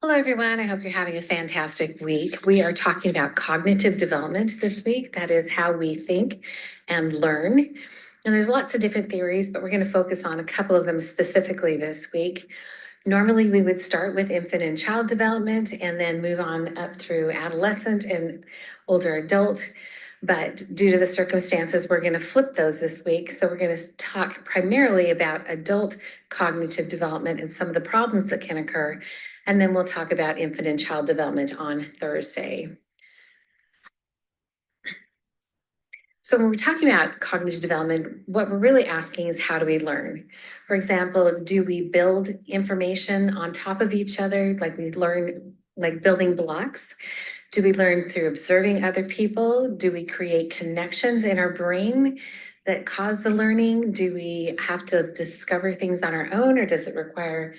Hello, everyone. I hope you're having a fantastic week. We are talking about cognitive development this week. That is how we think and learn. And there's lots of different theories, but we're going to focus on a couple of them specifically this week. Normally, we would start with infant and child development and then move on up through adolescent and older adult. But due to the circumstances, we're going to flip those this week. So we're going to talk primarily about adult cognitive development and some of the problems that can occur. And then we'll talk about infant and child development on Thursday. So when we're talking about cognitive development, what we're really asking is how do we learn? For example, do we build information on top of each other, like we learn, like building blocks? Do we learn through observing other people? Do we create connections in our brain that cause the learning? Do we have to discover things on our own, or does it require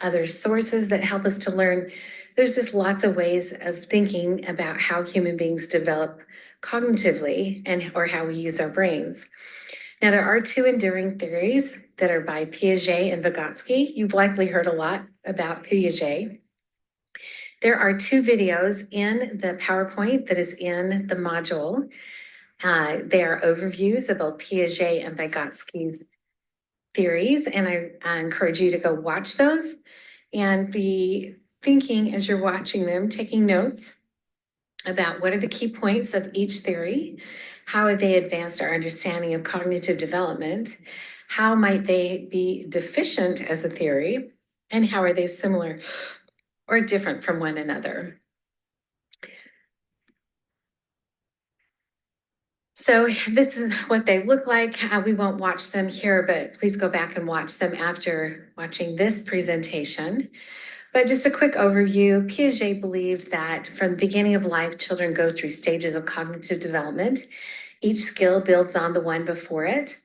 other sources that help us to learn? There's just lots of ways of thinking about how human beings develop cognitively or how we use our brains. Now, there are two enduring theories that are by Piaget and Vygotsky. You've likely heard a lot about Piaget. There are two videos in the PowerPoint that is in the module. They are overviews of both Piaget and Vygotsky's theories, and I encourage you to go watch those and be thinking as you're watching them, taking notes about what are the key points of each theory, how have they advanced our understanding of cognitive development, how might they be deficient as a theory, and how are they similar or different from one another. So this is what they look like. We won't watch them here, but please go back and watch them after watching this presentation. But just a quick overview, Piaget believed that from the beginning of life, children go through stages of cognitive development. Each skill builds on the one before it.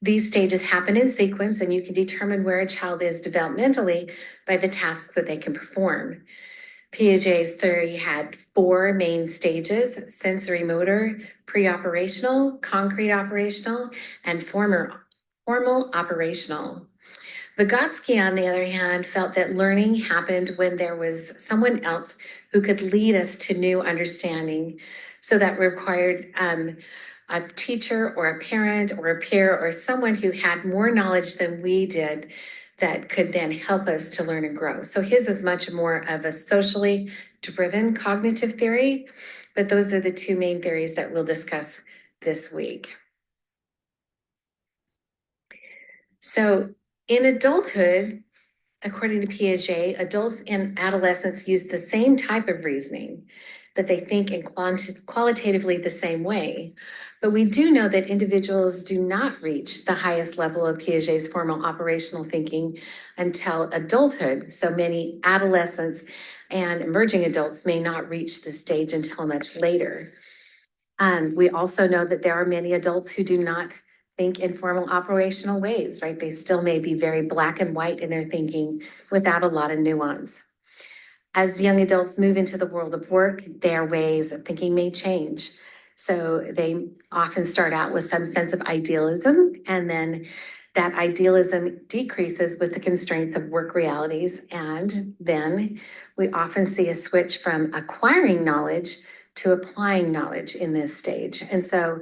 These stages happen in sequence, and you can determine where a child is developmentally by the tasks that they can perform. Piaget's theory had four main stages: sensory motor, pre-operational, concrete operational, and formal operational. Vygotsky, on the other hand, felt that learning happened when there was someone else who could lead us to new understanding. So that required a teacher or a parent or a peer or someone who had more knowledge than we did that could then help us to learn and grow. So his is much more of a socially driven cognitive theory, but those are the two main theories that we'll discuss this week. So in adulthood, according to Piaget, adults and adolescents use the same type of reasoning, that they think in qualitatively the same way. But we do know that individuals do not reach the highest level of Piaget's formal operational thinking until adulthood. So many adolescents and emerging adults may not reach this stage until much later. We also know that there are many adults who do not think in formal operational ways, right? They still may be very black and white in their thinking without a lot of nuance. As young adults move into the world of work, their ways of thinking may change. So they often start out with some sense of idealism, and then that idealism decreases with the constraints of work realities. And then we often see a switch from acquiring knowledge to applying knowledge in this stage. And so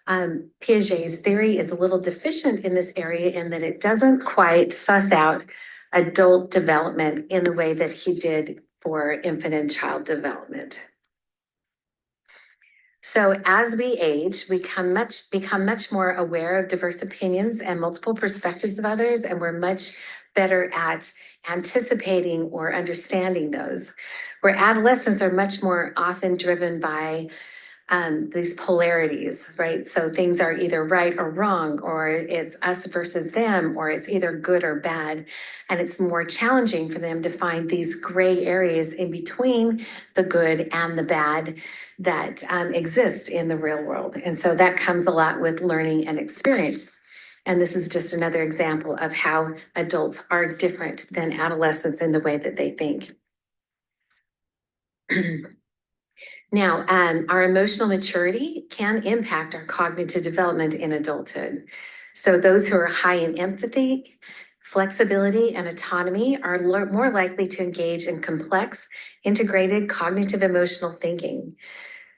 Piaget's theory is a little deficient in this area in that it doesn't quite suss out adult development in the way that he did for infant and child development. So as we age, we become much more aware of diverse opinions and multiple perspectives of others, and we're much better at anticipating or understanding those. Where adolescents are much more often driven by these polarities, right? So things are either right or wrong, or it's us versus them, or it's either good or bad. And it's more challenging for them to find these gray areas in between the good and the bad that exist in the real world. And so that comes a lot with learning and experience. And this is just another example of how adults are different than adolescents in the way that they think. Now, our emotional maturity can impact our cognitive development in adulthood. So those who are high in empathy Flexibility and autonomy are more likely to engage in complex, integrated cognitive emotional thinking.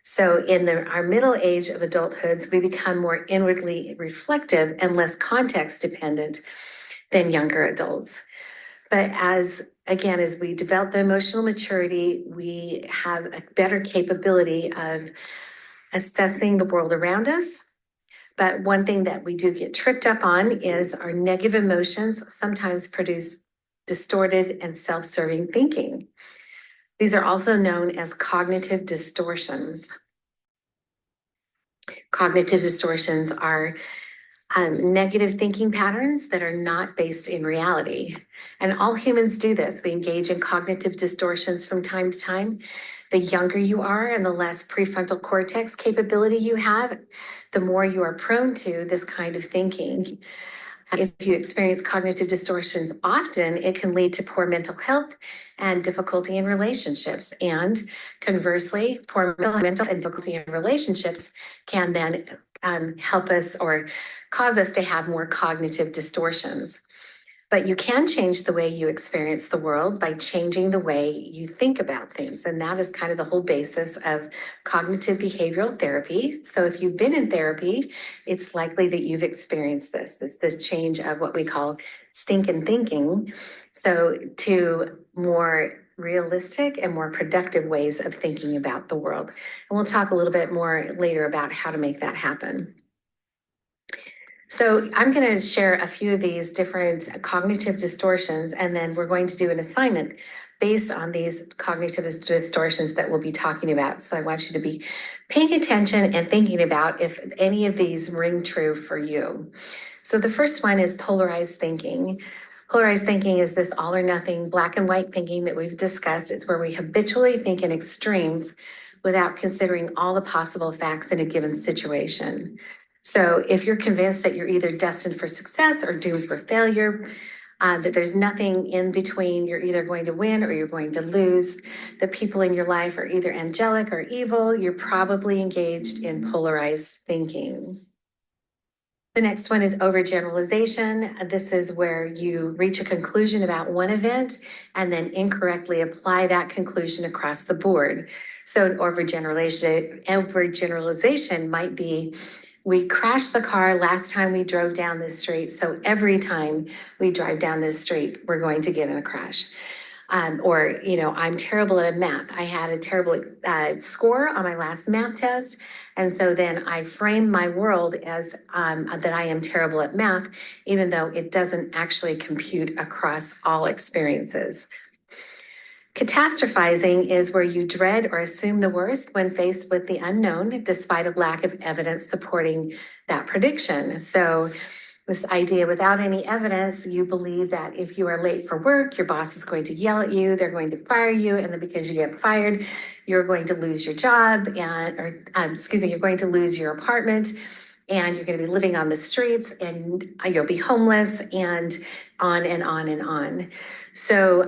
So in our middle age of adulthoods, we become more inwardly reflective and less context dependent than younger adults. But as we develop the emotional maturity, we have a better capability of assessing the world around us. But one thing that we do get tripped up on is our negative emotions sometimes produce distorted and self-serving thinking. These are also known as cognitive distortions. Cognitive distortions are negative thinking patterns that are not based in reality. And all humans do this. We engage in cognitive distortions from time to time. The younger you are and the less prefrontal cortex capability you have, the more you are prone to this kind of thinking. If you experience cognitive distortions often, it can lead to poor mental health and difficulty in relationships. And conversely, poor mental and difficulty in relationships can then help us or cause us to have more cognitive distortions. But you can change the way you experience the world by changing the way you think about things. And that is kind of the whole basis of cognitive behavioral therapy. So if you've been in therapy, it's likely that you've experienced this change of what we call stinking thinking. So to more realistic and more productive ways of thinking about the world. And we'll talk a little bit more later about how to make that happen. So I'm going to share a few of these different cognitive distortions, and then we're going to do an assignment based on these cognitive distortions that we'll be talking about. So I want you to be paying attention and thinking about if any of these ring true for you. So the first one is polarized thinking. Polarized thinking is this all or nothing black and white thinking that we've discussed. It's where we habitually think in extremes without considering all the possible facts in a given situation. So if you're convinced that you're either destined for success or doomed for failure, that there's nothing in between, you're either going to win or you're going to lose, the people in your life are either angelic or evil, you're probably engaged in polarized thinking. The next one is overgeneralization. This is where you reach a conclusion about one event and then incorrectly apply that conclusion across the board. So an overgeneralization might be, we crashed the car last time we drove down this street, so every time we drive down this street, we're going to get in a crash. Or, I'm terrible at math. I had a terrible score on my last math test. And so then I frame my world as that I am terrible at math, even though it doesn't actually compute across all experiences. Catastrophizing is where you dread or assume the worst when faced with the unknown, despite a lack of evidence supporting that prediction. So this idea, without any evidence, you believe that if you are late for work, your boss is going to yell at you, they're going to fire you, and then because you get fired, you're going to lose your job, you're going to lose your apartment, and you're going to be living on the streets, and you'll be homeless, and on and on and on. So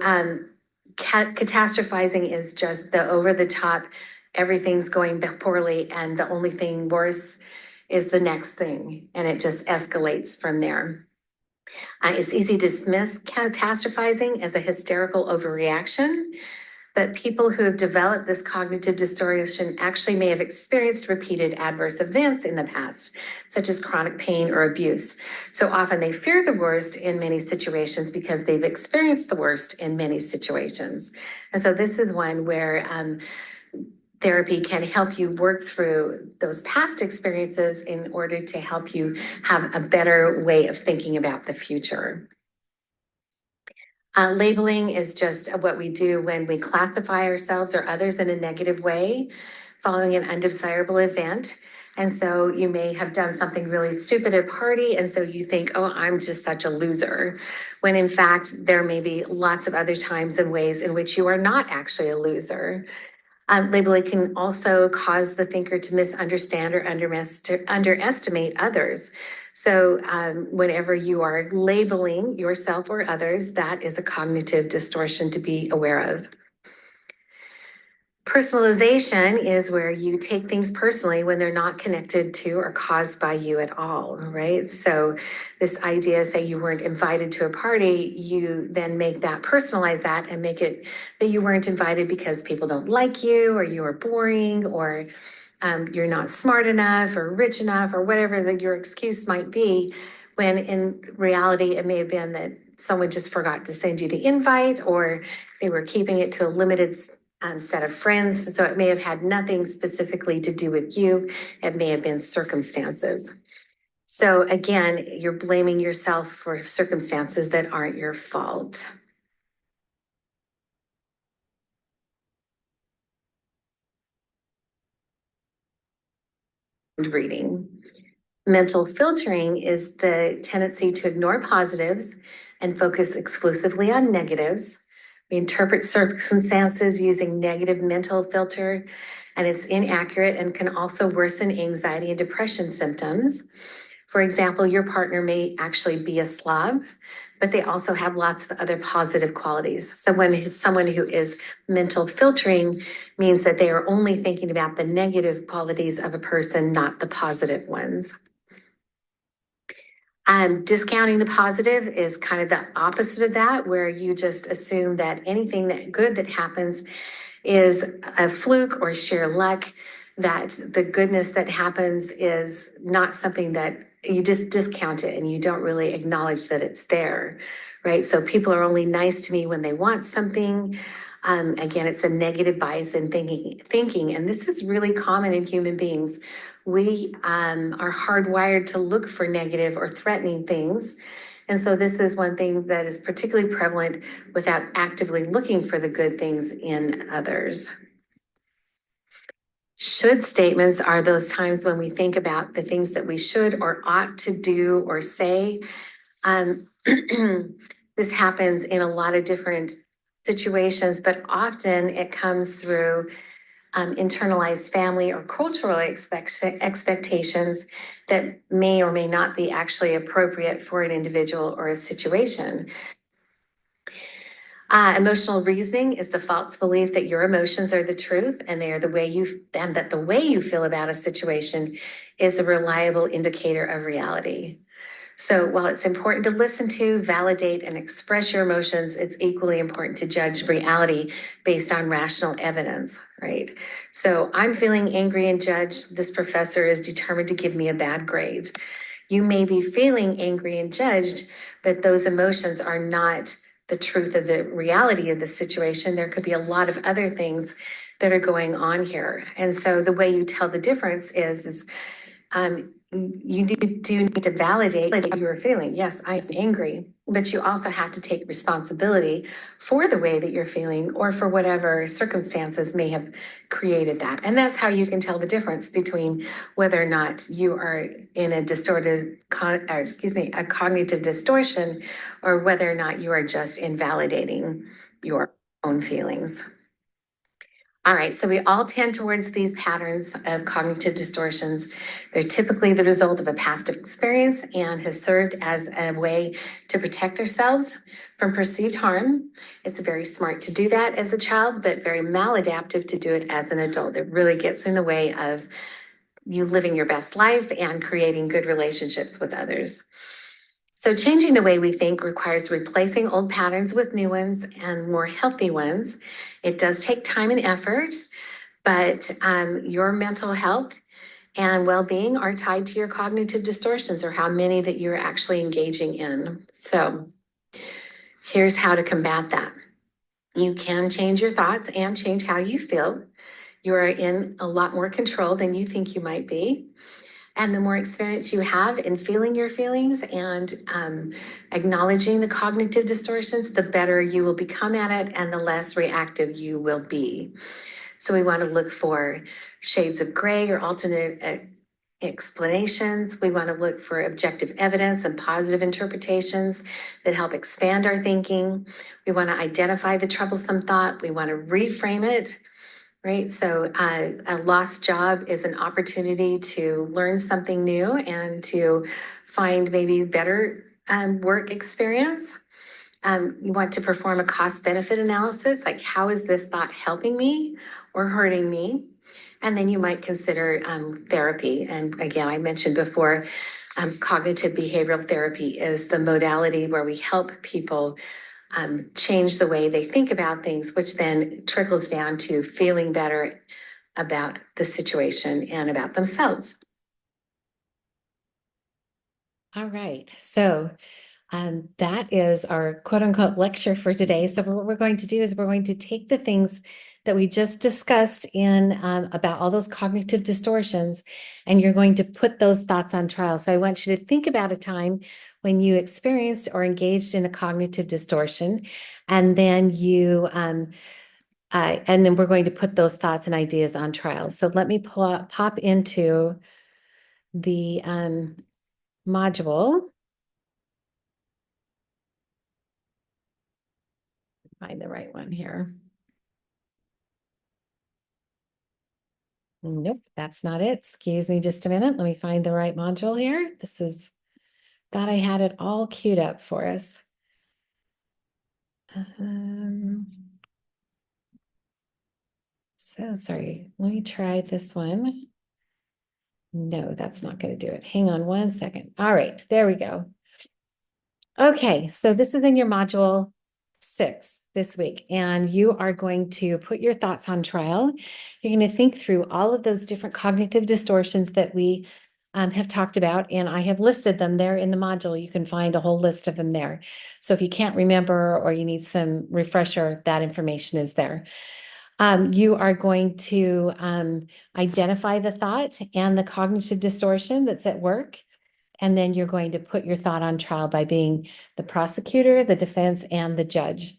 catastrophizing is just the over the top, everything's going poorly, and the only thing worse is the next thing, and it just escalates from there. It's easy to dismiss catastrophizing as a hysterical overreaction, but people who have developed this cognitive distortion actually may have experienced repeated adverse events in the past, such as chronic pain or abuse. So often they fear the worst in many situations because they've experienced the worst in many situations. And so this is one where therapy can help you work through those past experiences in order to help you have a better way of thinking about the future. Labeling is just what we do when we classify ourselves or others in a negative way following an undesirable event. And so you may have done something really stupid at a party, and so you think, oh, I'm just such a loser. When in fact, there may be lots of other times and ways in which you are not actually a loser. Labeling can also cause the thinker to misunderstand or underestimate others. So whenever you are labeling yourself or others, that is a cognitive distortion to be aware of. Personalization is where you take things personally when they're not connected to or caused by you at all, right? So this idea, say you weren't invited to a party, you then make that, personalize that and make it that you weren't invited because people don't like you or you are boring or you're not smart enough or rich enough or whatever that your excuse might be, when in reality it may have been that someone just forgot to send you the invite or they were keeping it to a limited set of friends. So it may have had nothing specifically to do with you. It may have been circumstances. So again, you're blaming yourself for circumstances that aren't your fault. Reading. Mental filtering is the tendency to ignore positives and focus exclusively on negatives. We interpret circumstances using negative mental filter, and it's inaccurate and can also worsen anxiety and depression symptoms. For example, your partner may actually be a slob, but they also have lots of other positive qualities. So when someone who is mental filtering means that they are only thinking about the negative qualities of a person, not the positive ones. Discounting the positive is kind of the opposite of that, where you just assume that anything that good that happens is a fluke or sheer luck, that the goodness that happens is not something that you just discount it and you don't really acknowledge that it's there, right? So people are only nice to me when they want something. Again, it's a negative bias in thinking, and this is really common in human beings. We are hardwired to look for negative or threatening things. And so this is one thing that is particularly prevalent without actively looking for the good things in others. Should statements are those times when we think about the things that we should or ought to do or say. This happens in a lot of different situations, but often it comes through internalized family or cultural expectations that may or may not be actually appropriate for an individual or a situation. Emotional reasoning is the false belief that your emotions are the truth and they are the way and that the way you feel about a situation is a reliable indicator of reality. So while it's important to listen to, validate, and express your emotions, it's equally important to judge reality based on rational evidence, right? So I'm feeling angry and judged. This professor is determined to give me a bad grade. You may be feeling angry and judged, but those emotions are not the truth of the reality of the situation. There could be a lot of other things that are going on here. And so the way you tell the difference is you do need to validate what you are feeling. Yes, I am angry, but you also have to take responsibility for the way that you're feeling or for whatever circumstances may have created that. And that's how you can tell the difference between whether or not you are in a a cognitive distortion, or whether or not you are just invalidating your own feelings. All right, so we all tend towards these patterns of cognitive distortions. They're typically the result of a past experience and has served as a way to protect ourselves from perceived harm. It's very smart to do that as a child, but very maladaptive to do it as an adult. It really gets in the way of you living your best life and creating good relationships with others. So changing the way we think requires replacing old patterns with new ones and more healthy ones. It does take time and effort, but your mental health and well-being are tied to your cognitive distortions, or how many that you're actually engaging in. So here's how to combat that. You can change your thoughts and change how you feel. You are in a lot more control than you think you might be. And the more experience you have in feeling your feelings and acknowledging the cognitive distortions, the better you will become at it and the less reactive you will be. So we want to look for shades of gray or alternate explanations. We want to look for objective evidence and positive interpretations that help expand our thinking. We want to identify the troublesome thought. We want to reframe it. Right. So a lost job is an opportunity to learn something new and to find maybe better work experience. You want to perform a cost benefit analysis, like how is this thought helping me or hurting me. And then you might consider therapy. And again, I mentioned before, cognitive behavioral therapy is the modality where we help people change the way they think about things, which then trickles down to feeling better about the situation and about themselves. All right. So that is our quote unquote lecture for today. So what we're going to do is we're going to take the things that we just discussed in about all those cognitive distortions, and you're going to put those thoughts on trial. So I want you to think about a time when you experienced or engaged in a cognitive distortion, and then and then we're going to put those thoughts and ideas on trial. So let me pop into the module. Find the right one here. Nope, that's not it. Excuse me just a minute. Let me find the right module here. Thought I had it all queued up for us. Um, so sorry. Let me try this one. No, that's not going to do it. Hang on one second. All right, there we go. Okay, so this is in your module 6 this week, and you are going to put your thoughts on trial. You're going to think through all of those different cognitive distortions that we have talked about, and I have listed them there in the module. You can find a whole list of them there. So if you can't remember or you need some refresher, that information is there. You are going to identify the thought and the cognitive distortion that's at work. And then you're going to put your thought on trial by being the prosecutor, the defense, and the judge.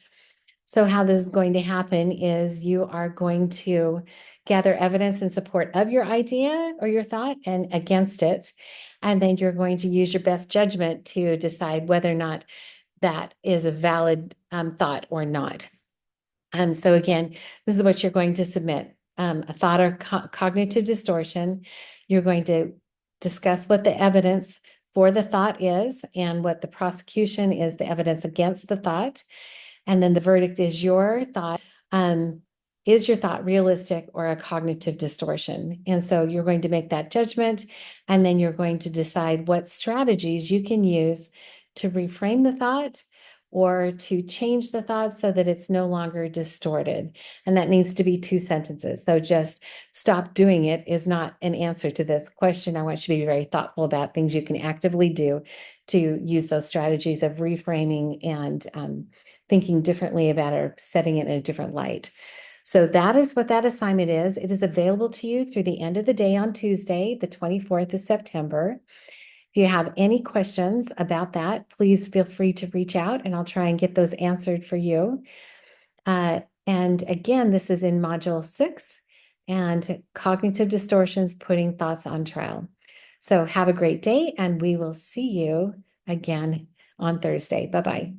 So how this is going to happen is you are going to gather evidence in support of your idea or your thought and against it. And then you're going to use your best judgment to decide whether or not that is a valid thought or not. So again, this is what you're going to submit. A thought or cognitive distortion. You're going to discuss what the evidence for the thought is and what the prosecution is, the evidence against the thought. And then the verdict is your thought. Is your thought realistic or a cognitive distortion? And so you're going to make that judgment, and then you're going to decide what strategies you can use to reframe the thought or to change the thought so that it's no longer distorted. And that needs to be 2 sentences. So just stop doing it is not an answer to this question. I want you to be very thoughtful about things you can actively do to use those strategies of reframing and thinking differently about it or setting it in a different light. So that is what that assignment is. It is available to you through the end of the day on Tuesday, the 24th of September. If you have any questions about that, please feel free to reach out and I'll try and get those answered for you. And again, this is in module 6 and cognitive distortions, putting thoughts on trial. So have a great day and we will see you again on Thursday. Bye-bye.